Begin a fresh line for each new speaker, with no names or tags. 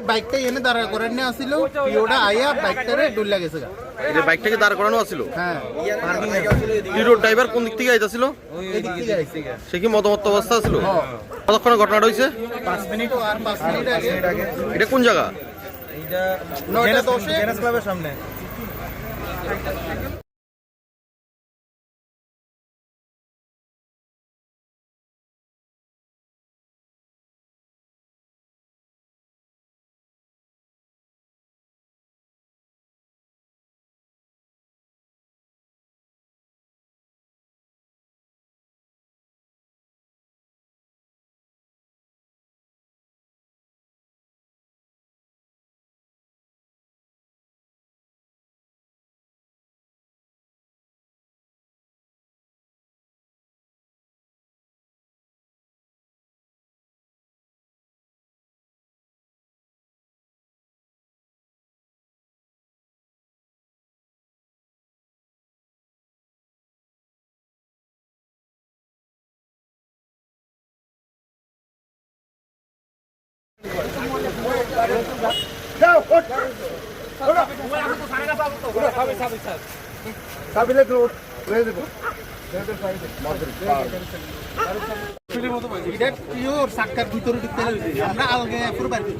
বাইকটা এনে দাঁড়া করার নিয়ে আসছিল, পিওটা আইয়া বাইকটারে ডুল্লা গেছে।
এই বাইকটাকে দাঁড় করানো আছিল?
হ্যাঁ,
হিরো ড্রাইভার কোন দিক থেকে আইতাছিল?
এদিক থেকে আইছে।
সে কি মদমত্ত অবস্থা ছিল? কতক্ষণে ঘটনাটা হয়েছে?
5 মিনিট আর 5 মিনিট আগে।
এটা কোন জায়গা?
এটা 9:10 জেনাস ক্লাবের সামনে। সাক্ষাৎ ভিতরে ঢুকতে আমরা আলগে পুরো বাইরে